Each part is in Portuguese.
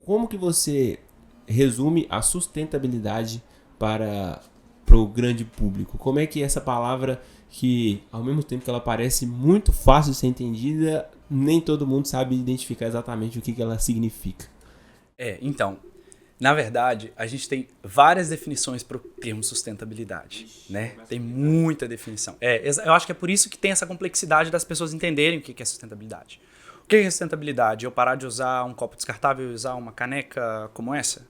como que você resume a sustentabilidade para o grande público? Como é que essa palavra, que ao mesmo tempo que ela parece muito fácil de ser entendida, nem todo mundo sabe identificar exatamente o que ela significa? Então, na verdade, a gente tem várias definições para o termo sustentabilidade, né? Tem muita definição. Eu acho que é por isso que tem essa complexidade das pessoas entenderem o que é sustentabilidade. O que é sustentabilidade? Eu parar de usar um copo descartável e usar uma caneca como essa?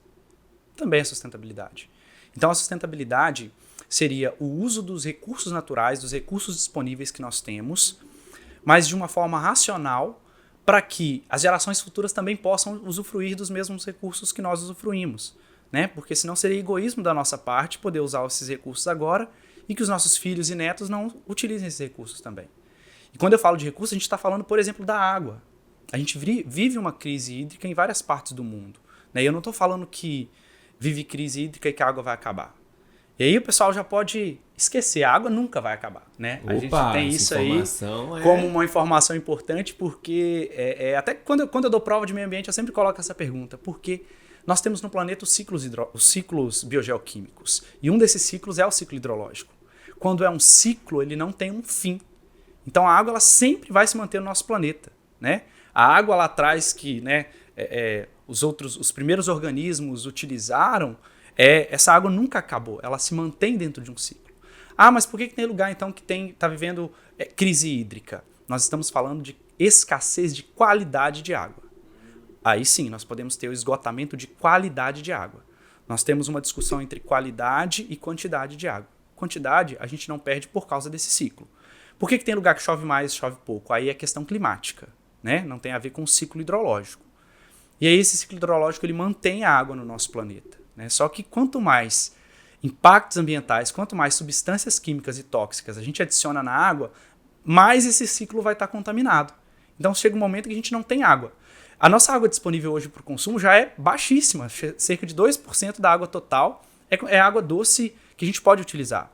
Também é sustentabilidade. Então, a sustentabilidade seria o uso dos recursos naturais, dos recursos disponíveis que nós temos, mas de uma forma racional, para que as gerações futuras também possam usufruir dos mesmos recursos que nós usufruímos, né? Porque senão seria egoísmo da nossa parte poder usar esses recursos agora e que os nossos filhos e netos não utilizem esses recursos também. E quando eu falo de recursos, a gente está falando, por exemplo, da água. A gente vive uma crise hídrica em várias partes do mundo, né? E eu não estou falando que vive crise hídrica e que a água vai acabar. E aí o pessoal já pode esquecer, a água nunca vai acabar, né? Opa, a gente tem isso aí como uma informação importante, porque até quando eu dou prova de meio ambiente, eu sempre coloco essa pergunta, porque nós temos no planeta os ciclos biogeoquímicos, e um desses ciclos é o ciclo hidrológico. Quando é um ciclo, ele não tem um fim. Então a água ela sempre vai se manter no nosso planeta, né? A água lá atrás que, né, os primeiros organismos utilizaram, essa água nunca acabou, ela se mantém dentro de um ciclo. Ah, mas por que tem lugar então que está vivendo crise hídrica? Nós estamos falando de escassez de qualidade de água. Aí sim, nós podemos ter o esgotamento de qualidade de água. Nós temos uma discussão entre qualidade e quantidade de água. Quantidade a gente não perde por causa desse ciclo. Por que tem lugar que chove mais e chove pouco? Aí é questão climática, né? Não tem a ver com o ciclo hidrológico. E aí esse ciclo hidrológico ele mantém a água no nosso planeta, né? Só que quanto mais impactos ambientais, quanto mais substâncias químicas e tóxicas a gente adiciona na água, mais esse ciclo vai estar contaminado. Então chega um momento que a gente não tem água. A nossa água disponível hoje para o consumo já é baixíssima, cerca de 2% da água total é água doce que a gente pode utilizar.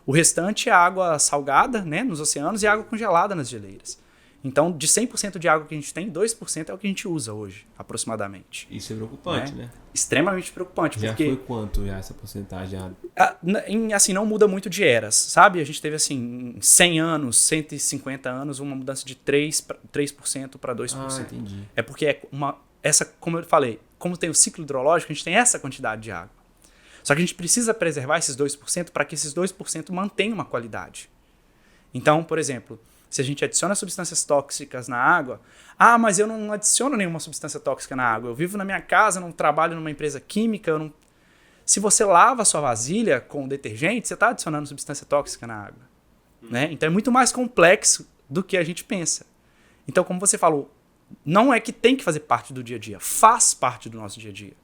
O restante é água salgada, né, nos oceanos e água congelada nas geleiras. Então, de 100% de água que a gente tem, 2% é o que a gente usa hoje, aproximadamente. Isso é preocupante, né? Extremamente preocupante. Já porque foi quanto já essa porcentagem? assim, não muda muito de eras, sabe? A gente teve, assim, em 100 anos, 150 anos, uma mudança de 3% para 2%. Ah, entendi. É porque como eu falei, como tem o ciclo hidrológico, a gente tem essa quantidade de água. Só que a gente precisa preservar esses 2% para que esses 2% mantenham uma qualidade. Então, por exemplo, se a gente adiciona substâncias tóxicas na água, mas eu não adiciono nenhuma substância tóxica na água, eu vivo na minha casa, não trabalho numa empresa química, Se você lava a sua vasilha com detergente, você está adicionando substância tóxica na água. Né? Então é muito mais complexo do que a gente pensa. Então, como você falou, não é que tem que fazer parte do dia a dia, faz parte do nosso dia a dia.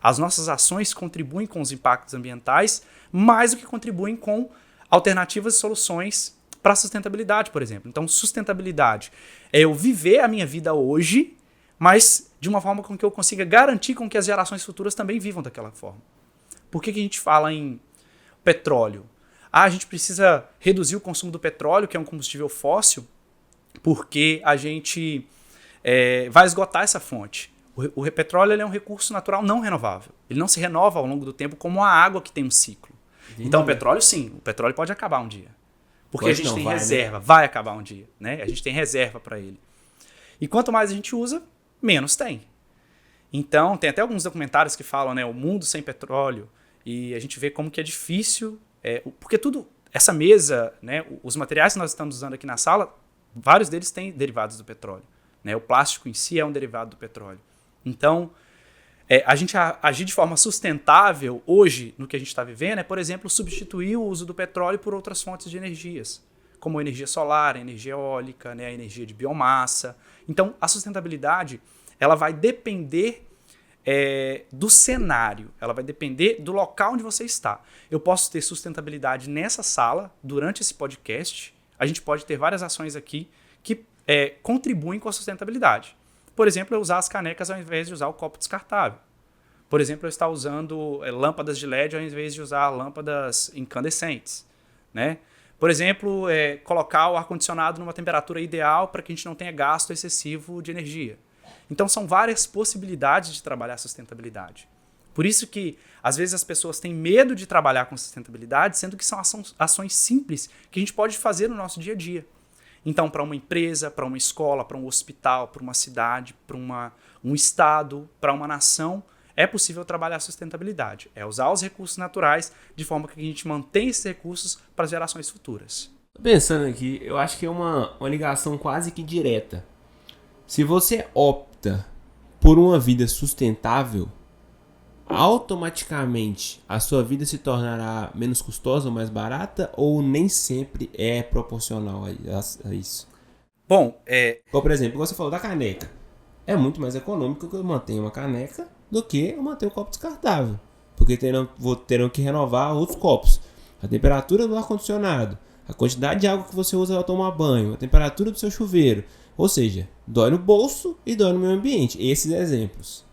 As nossas ações contribuem com os impactos ambientais mais do que contribuem com alternativas e soluções para a sustentabilidade, por exemplo. Então, sustentabilidade é eu viver a minha vida hoje, mas de uma forma com que eu consiga garantir com que as gerações futuras também vivam daquela forma. Por que a gente fala em petróleo? A gente precisa reduzir o consumo do petróleo, que é um combustível fóssil, porque a gente vai esgotar essa fonte. O petróleo ele é um recurso natural não renovável. Ele não se renova ao longo do tempo como a água que tem um ciclo. Entendi. Então o petróleo sim, o petróleo pode acabar um dia. Porque a gente tem reserva, vai acabar um dia. Né? A gente tem reserva para ele. E quanto mais a gente usa, menos tem. Então tem até alguns documentários que falam, né, o mundo sem petróleo, e a gente vê como que é difícil, porque essa mesa, né, os materiais que nós estamos usando aqui na sala, vários deles têm derivados do petróleo. Né? O plástico em si é um derivado do petróleo. Então, a gente agir de forma sustentável hoje, no que a gente está vivendo, é, por exemplo, substituir o uso do petróleo por outras fontes de energias, como a energia solar, a energia eólica, né, a energia de biomassa. Então, a sustentabilidade ela vai depender do cenário, ela vai depender do local onde você está. Eu posso ter sustentabilidade nessa sala, durante esse podcast, a gente pode ter várias ações aqui que contribuem com a sustentabilidade. Por exemplo, eu usar as canecas ao invés de usar o copo descartável. Por exemplo, eu estar usando lâmpadas de LED ao invés de usar lâmpadas incandescentes. Né? Por exemplo, colocar o ar-condicionado numa temperatura ideal para que a gente não tenha gasto excessivo de energia. Então são várias possibilidades de trabalhar a sustentabilidade. Por isso que, às vezes, as pessoas têm medo de trabalhar com sustentabilidade, sendo que são ações simples que a gente pode fazer no nosso dia a dia. Então, para uma empresa, para uma escola, para um hospital, para uma cidade, para um estado, para uma nação, é possível trabalhar a sustentabilidade. É usar os recursos naturais de forma que a gente mantenha esses recursos para as gerações futuras. Tô pensando aqui, eu acho que é uma ligação quase que direta. Se você opta por uma vida sustentável, automaticamente a sua vida se tornará menos custosa ou mais barata, ou nem sempre é proporcional a isso? Bom, Por exemplo, você falou da caneca. É muito mais econômico que eu mantenha uma caneca do que eu manter um copo descartável. Porque terão que renovar outros copos. A temperatura do ar-condicionado, a quantidade de água que você usa ao tomar banho, a temperatura do seu chuveiro. Ou seja, dói no bolso e dói no meio ambiente. Esses exemplos.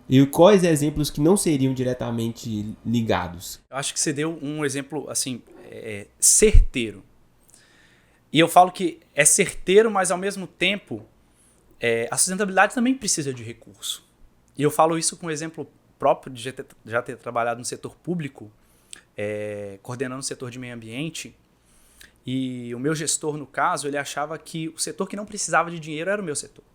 E quais exemplos que não seriam diretamente ligados? eu acho que você deu um exemplo assim, certeiro. E eu falo que é certeiro, mas ao mesmo tempo, a sustentabilidade também precisa de recurso. E eu falo isso com o exemplo próprio de já ter trabalhado no setor público, coordenando o setor de meio ambiente. E o meu gestor, no caso, ele achava que o setor que não precisava de dinheiro era o meu setor.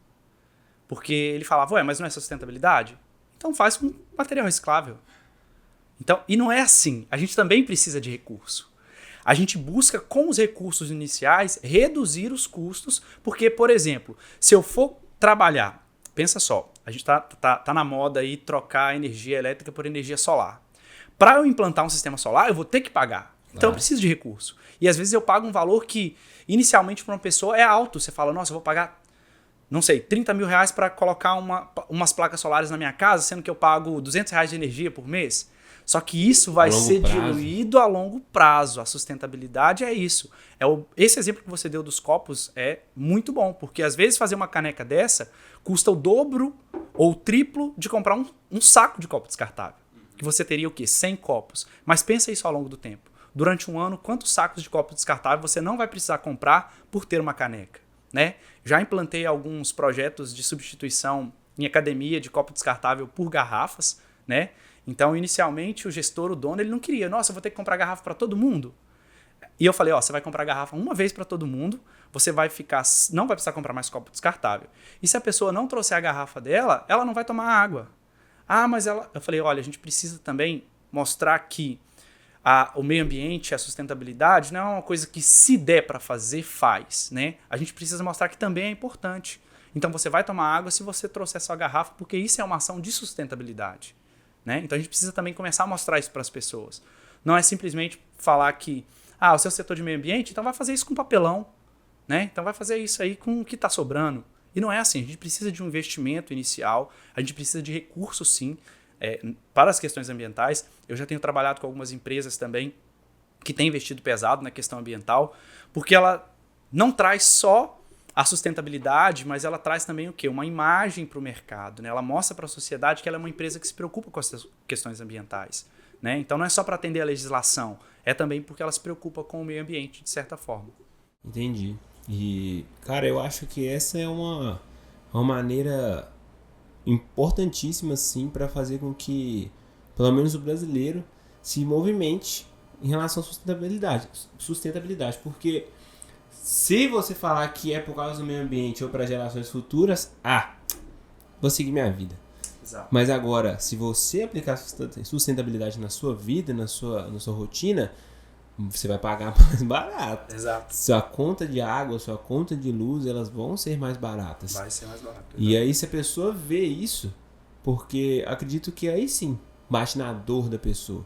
Porque ele falava, ué, mas não é sustentabilidade? Então faz com material reciclável. Então, e não é assim. A gente também precisa de recurso. A gente busca, com os recursos iniciais, reduzir os custos, porque, por exemplo, se eu for trabalhar, pensa só, a gente tá na moda aí trocar a energia elétrica por energia solar. Para eu implantar um sistema solar, eu vou ter que pagar. Então eu preciso de recurso. E às vezes eu pago um valor que, inicialmente, para uma pessoa é alto. Você fala, nossa, eu vou pagar, não sei, 30 mil reais para colocar umas placas solares na minha casa, sendo que eu pago 200 reais de energia por mês. Só que isso vai ser diluído a longo prazo. A sustentabilidade é isso. Esse exemplo que você deu dos copos é muito bom, porque às vezes fazer uma caneca dessa custa o dobro ou o triplo de comprar um saco de copo descartável. Que você teria o quê? 100 copos. Mas pensa isso ao longo do tempo. Durante um ano, quantos sacos de copo descartável você não vai precisar comprar por ter uma caneca? Né? Já implantei alguns projetos de substituição em academia de copo descartável por garrafas, né? Então, inicialmente, o gestor, o dono, ele não queria. Nossa, eu vou ter que comprar garrafa para todo mundo. E eu falei, você vai comprar garrafa uma vez para todo mundo, você não vai precisar comprar mais copo descartável. E se a pessoa não trouxer a garrafa dela, ela não vai tomar água. Mas eu falei, olha, a gente precisa também mostrar que o meio ambiente, a sustentabilidade, não é uma coisa que se der para fazer, faz, né? A gente precisa mostrar que também é importante. Então você vai tomar água se você trouxer sua garrafa, porque isso é uma ação de sustentabilidade, né? Então a gente precisa também começar a mostrar isso para as pessoas. Não é simplesmente falar que o seu setor de meio ambiente, então vai fazer isso com papelão, né? Então vai fazer isso aí com o que está sobrando. E não é assim, a gente precisa de um investimento inicial, a gente precisa de recursos sim, para as questões ambientais. Eu já tenho trabalhado com algumas empresas também que têm investido pesado na questão ambiental, porque ela não traz só a sustentabilidade, mas ela traz também o quê? Uma imagem para o mercado, né? Ela mostra para a sociedade que ela é uma empresa que se preocupa com as questões ambientais, né? Então não é só para atender a legislação, é também porque ela se preocupa com o meio ambiente, de certa forma. Entendi. E, cara, eu acho que essa é uma maneira importantíssima, sim, para fazer com que, pelo menos o brasileiro, se movimente em relação à sustentabilidade. Porque se você falar que é por causa do meio ambiente ou para gerações futuras, vou seguir minha vida. Exato. Mas agora, se você aplicar sustentabilidade na sua vida, na sua rotina, você vai pagar mais barato. Exato. Sua conta de água, sua conta de luz, elas vão ser mais baratas. Vai ser mais barato. E aí, se a pessoa vê isso, porque acredito que aí sim bate na dor da pessoa.